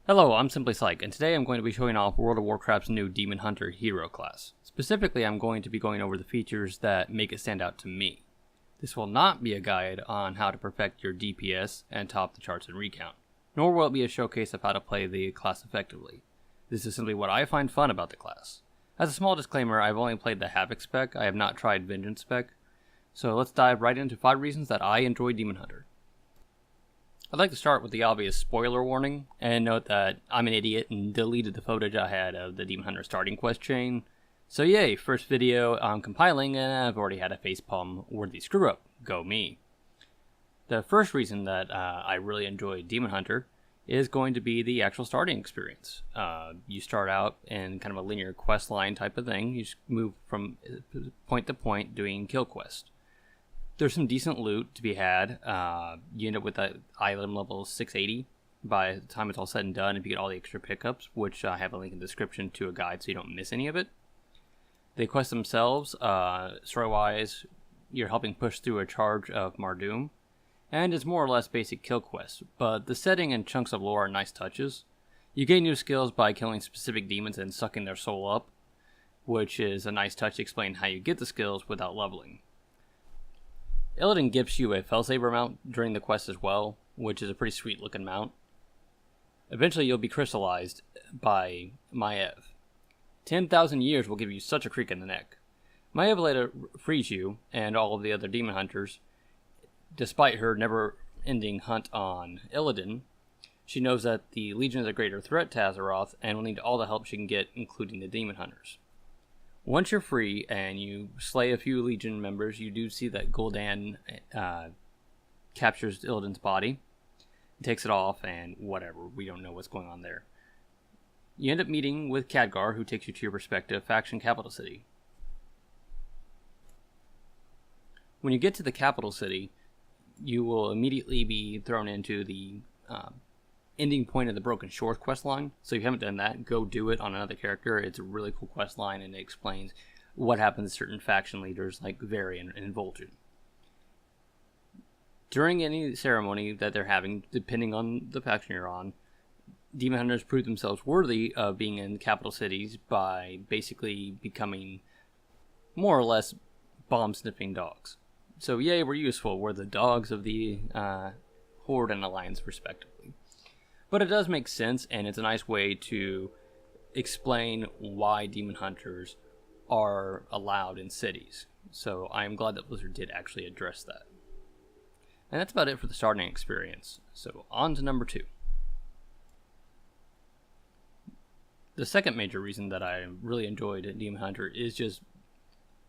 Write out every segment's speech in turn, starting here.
Hello, I'm Simply Psych, and today I'm going to be showing off World of Warcraft's new Demon Hunter hero class. Specifically, I'm going to be going over the features that make it stand out to me. This will not be a guide on how to perfect your DPS and top the charts in recount, nor will it be a showcase of how to play the class effectively. This is simply what I find fun about the class. As a small disclaimer, I've only played the Havoc spec, I have not tried Vengeance spec, so let's dive right into 5 reasons that I enjoy Demon Hunter. I'd like to start with the obvious spoiler warning, and note that I'm an idiot and deleted the footage I had of the Demon Hunter starting quest chain. So yay, first video I'm compiling and I've already had a facepalm worthy screw up. Go me. The first reason that I really enjoy Demon Hunter is going to be the actual starting experience. You start out in kind of a linear quest line type of thing. You just move from point to point doing kill quests. There's some decent loot to be had. You end up with an item level 680 by the time it's all said and done if you get all the extra pickups, which I have a link in the description to a guide so you don't miss any of it. The quests themselves, story-wise, you're helping push through a charge of Mardoom, and it's more or less basic kill quests, but the setting and chunks of lore are nice touches. You gain new skills by killing specific demons and sucking their soul up, which is a nice touch to explain how you get the skills without leveling. Illidan gives you a Fellsaver mount during the quest as well, which is a pretty sweet looking mount. Eventually you'll be crystallized by Maiev. 10,000 years will give you such a creak in the neck. Maiev later frees you and all of the other demon hunters. Despite her never-ending hunt on Illidan, she knows that the Legion is a greater threat to Azeroth and will need all the help she can get, including the demon hunters. Once you're free and you slay a few Legion members, you do see that Gul'dan captures Illidan's body, takes it off, and whatever. We don't know what's going on there. You end up meeting with Khadgar, who takes you to your respective faction capital city. When you get to the capital city, you will immediately be thrown into the ending point of the Broken Shores quest line. So if you haven't done that, go do it on another character. It's a really cool quest line, and it explains what happens to certain faction leaders like Varian and Vol'jin. During any ceremony that they're having, depending on the faction you're on, demon hunters prove themselves worthy of being in capital cities by basically becoming more or less bomb-sniffing dogs. So yay, we're useful. We're the dogs of the Horde and Alliance, respectively. But it does make sense, and it's a nice way to explain why demon hunters are allowed in cities. So I am glad that Blizzard did actually address that. And that's about it for the starting experience. So on to number 2. The second major reason that I really enjoyed Demon Hunter is just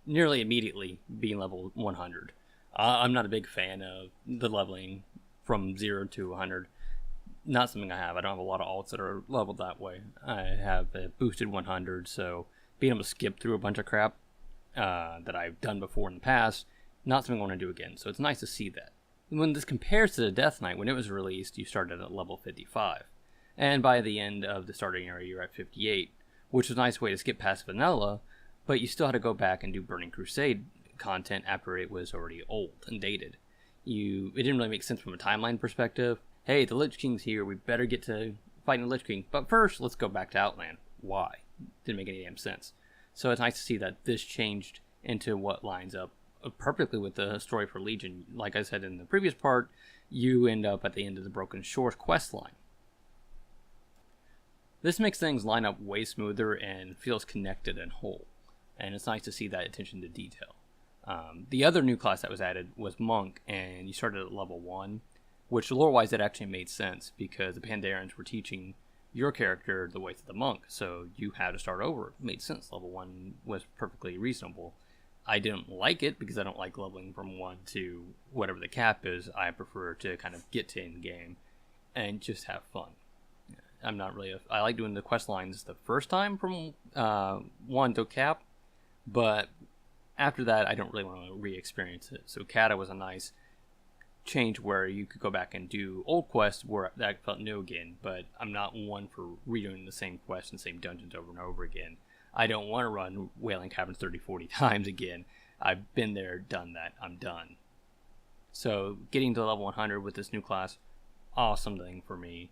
nearly immediately being level 100. I'm not a big fan of the leveling from 0 to 100. Not something I have. I don't have a lot of alts that are leveled that way. I have a boosted 100, so being able to skip through a bunch of crap that I've done before in the past, not something I want to do again. So it's nice to see that. When this compares to the Death Knight, when it was released, you started at level 55. And by the end of the starting area, you're at 58, which was a nice way to skip past vanilla, but you still had to go back and do Burning Crusade content after it was already old and dated. It didn't really make sense from a timeline perspective. Hey, the Lich King's here, we better get to fighting the Lich King. But first, let's go back to Outland. Why? Didn't make any damn sense. So it's nice to see that this changed into what lines up perfectly with the story for Legion. Like I said in the previous part, you end up at the end of the Broken Shores quest line. This makes things line up way smoother and feels connected and whole. And it's nice to see that attention to detail. The other new class that was added was Monk, and you started at level 1. Which lore-wise it actually made sense because the Pandaren were teaching your character the way to the monk, so you had to start over. It made sense. Level 1 was perfectly reasonable. I didn't like it because I don't like leveling from 1 to whatever the cap is. I prefer to kind of get to in-game and just have fun. I like doing the quest lines the first time from 1 to cap, but after that I don't really want to re-experience it. So Kata was a nice change where you could go back and do old quests where that felt new again, but I'm not one for redoing the same quests and same dungeons over and over again. I don't want to run Wailing Caverns 30-40 times again. I've been there, done that, I'm done. So getting to level 100 with this new class, awesome thing for me.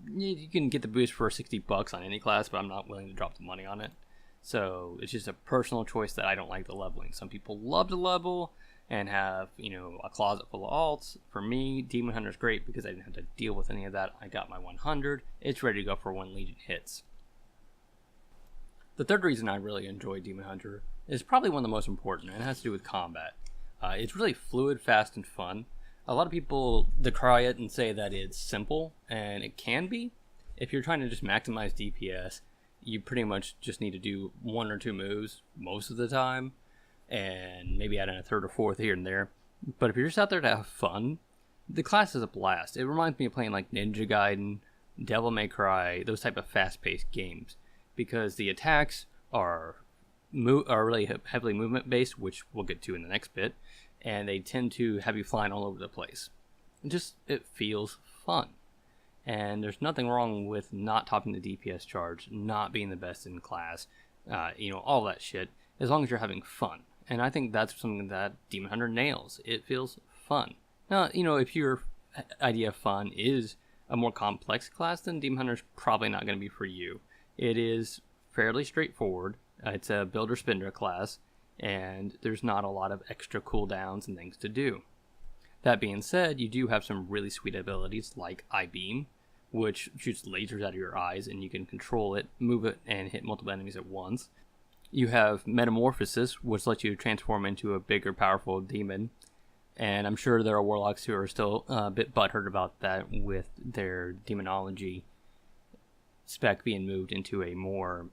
you can get the boost for $60 on any class, but I'm not willing to drop the money on it. So it's just a personal choice that I don't like the leveling. Some people love to level and have, a closet full of alts. For me, Demon Hunter is great because I didn't have to deal with any of that. I got my 100. It's ready to go for when Legion hits. The third reason I really enjoy Demon Hunter is probably one of the most important, and it has to do with combat. It's really fluid, fast, and fun. A lot of people decry it and say that it's simple, and it can be. If you're trying to just maximize DPS, you pretty much just need to do 1 or 2 moves most of the time, and maybe add in a third or fourth here and there. But if you're just out there to have fun, the class is a blast. It reminds me of playing like Ninja Gaiden, Devil May Cry, those type of fast-paced games, because the attacks are really heavily movement-based, which we'll get to in the next bit, and they tend to have you flying all over the place. It feels fun. And there's nothing wrong with not topping the DPS charge, not being the best in class, all that shit, as long as you're having fun. And I think that's something that Demon Hunter nails. It feels fun. Now, if your idea of fun is a more complex class, then Demon Hunter's probably not going to be for you. It is fairly straightforward. It's a builder spender class, and there's not a lot of extra cooldowns and things to do. That being said, you do have some really sweet abilities like I-Beam, which shoots lasers out of your eyes, and you can control it, move it, and hit multiple enemies at once. You have Metamorphosis, which lets you transform into a bigger, powerful demon. And I'm sure there are warlocks who are still a bit butthurt about that, with their demonology spec being moved into a more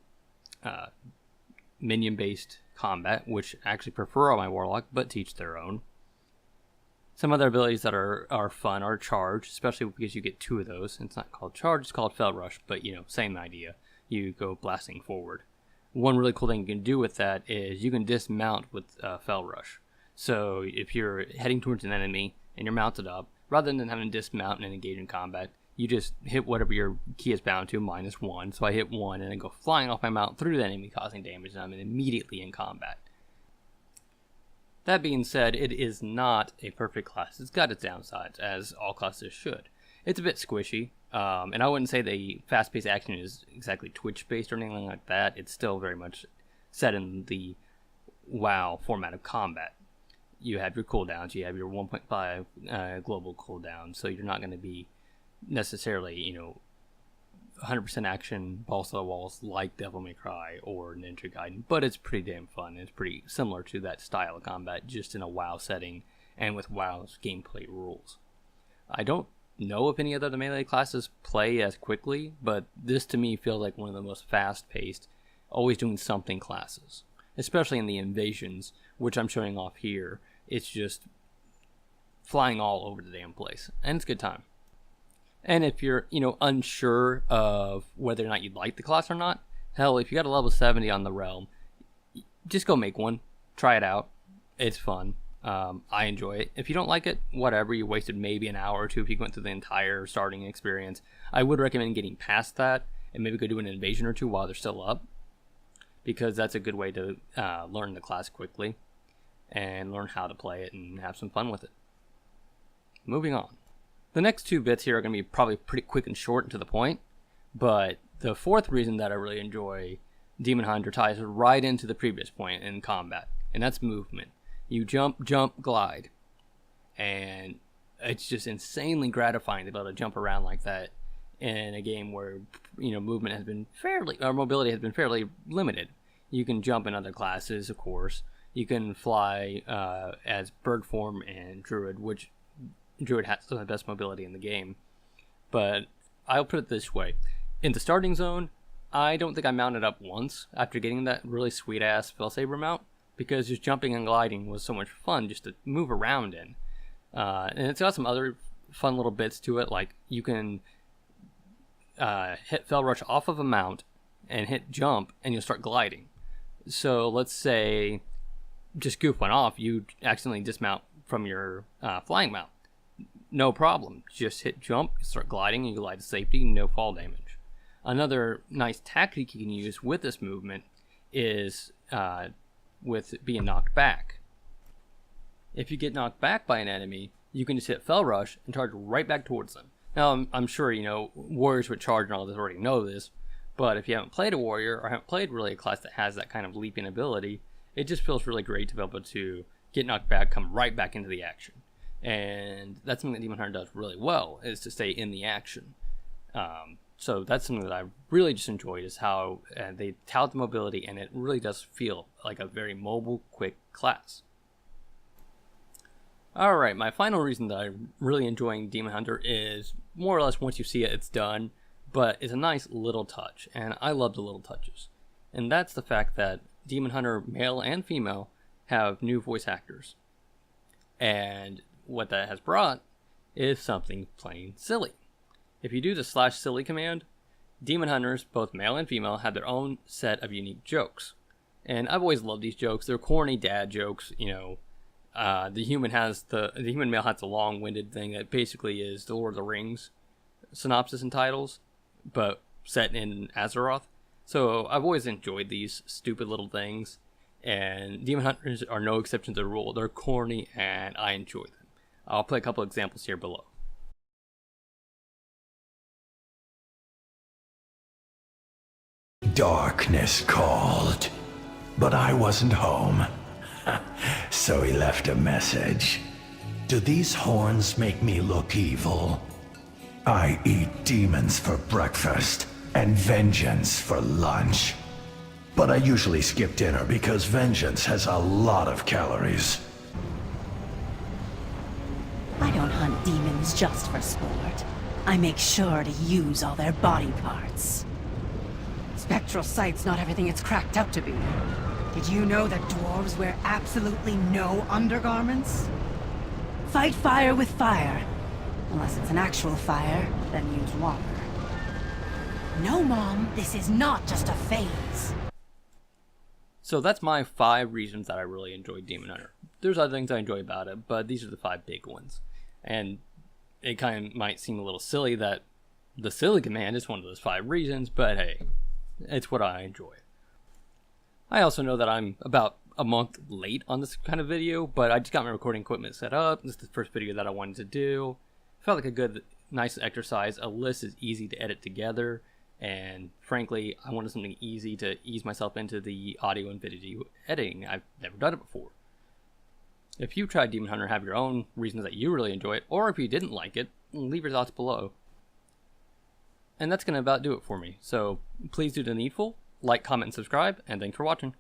minion-based combat, which I actually prefer on my warlock, but teach their own. Some other abilities that are fun are Charge, especially because you get 2 of those. It's not called Charge, it's called Fel Rush, but same idea. You go blasting forward. One really cool thing you can do with that is you can dismount with Fel Rush. So if you're heading towards an enemy and you're mounted up, rather than having to dismount and engage in combat, you just hit whatever your key is bound to, -1. So I hit 1 and then go flying off my mount through the enemy, causing damage, and I'm immediately in combat. That being said, it is not a perfect class. It's got its downsides, as all classes should. It's a bit squishy, and I wouldn't say the fast-paced action is exactly Twitch-based or anything like that. It's still very much set in the WoW format of combat. You have your cooldowns, you have your 1.5 global cooldown, so you're not going to be necessarily, 100% action, balls to the walls like Devil May Cry or Ninja Gaiden, but it's pretty damn fun. It's pretty similar to that style of combat, just in a WoW setting and with WoW's gameplay rules. I don't know if any other melee classes play as quickly, but this to me feels like one of the most fast-paced, always doing something classes, especially in the invasions, which I'm showing off here. It's just flying all over the damn place, and it's a good time. And if you're, unsure of whether or not you'd like the class or not, hell, if you got a level 70 on the realm, just go make one. Try it out. It's fun. I enjoy it. If you don't like it, whatever. You wasted maybe an hour or 2 if you went through the entire starting experience. I would recommend getting past that and maybe go do an invasion or 2 while they're still up, because that's a good way to learn the class quickly and learn how to play it and have some fun with it. Moving on. The next 2 bits here are going to be probably pretty quick and short and to the point, but the fourth reason that I really enjoy Demon Hunter ties right into the previous point in combat, and that's movement. You jump, glide, and it's just insanely gratifying to be able to jump around like that in a game where mobility has been fairly limited. You can jump in other classes, of course. You can fly as bird form and druid, which Druid has the best mobility in the game. But I'll put it this way. In the starting zone, I don't think I mounted up once after getting that really sweet-ass Felsaber mount, because just jumping and gliding was so much fun just to move around in. And it's got some other fun little bits to it, like you can hit Fel Rush off of a mount and hit jump, and you'll start gliding. So let's say, just goof one off, you accidentally dismount from your flying mount. No problem. Just hit jump, start gliding, and you glide to safety, no fall damage. Another nice tactic you can use with this movement is with being knocked back. If you get knocked back by an enemy, you can just hit Fel Rush and charge right back towards them. Now, I'm sure, you know, warriors with charge and all this already know this, but if you haven't played a warrior or haven't played really a class that has that kind of leaping ability, it just feels really great to be able to get knocked back, come right back into the action. And that's something that Demon Hunter does really well, is to stay in the action. So that's something that I really just enjoyed, is how they tout the mobility, and it really does feel like a very mobile, quick class. Alright, my final reason that I'm really enjoying Demon Hunter is more or less once you see it, it's done, but it's a nice little touch, and I love the little touches. And that's the fact that Demon Hunter, male and female, have new voice actors. And what that has brought is something plain silly. If you do the /silly command, Demon Hunters, both male and female, have their own set of unique jokes. And I've always loved these jokes. They're corny dad jokes, you know. The human male has the long-winded thing that basically is the Lord of the Rings synopsis and titles, but set in Azeroth. So I've always enjoyed these stupid little things, and Demon Hunters are no exception to the rule. They're corny, and I enjoy them. I'll play a couple examples here below. Darkness called, but I wasn't home. So he left a message. Do these horns make me look evil? I eat demons for breakfast and vengeance for lunch. But I usually skip dinner because vengeance has a lot of calories. I don't hunt demons just for sport. I make sure to use all their body parts. Spectral sight's not everything it's cracked up to be. Did you know that dwarves wear absolutely no undergarments? Fight fire with fire. Unless it's an actual fire, then use water. No, Mom, this is not just a phase. So that's my 5 reasons that I really enjoyed Demon Hunter. There's other things I enjoy about it, but these are the 5 big ones. And it kind of might seem a little silly that the silly command is one of those 5 reasons, but hey, it's what I enjoy. I also know that I'm about a month late on this kind of video, but I just got my recording equipment set up. This is the first video that I wanted to do. Felt like a good, nice exercise. A list is easy to edit together, and frankly, I wanted something easy to ease myself into the audio and video editing. I've never done it before. If you tried Demon Hunter, have your own reasons that you really enjoy it, or if you didn't like it, leave your thoughts below. And that's going to about do it for me. So please do the needful, like, comment, and subscribe, and thanks for watching.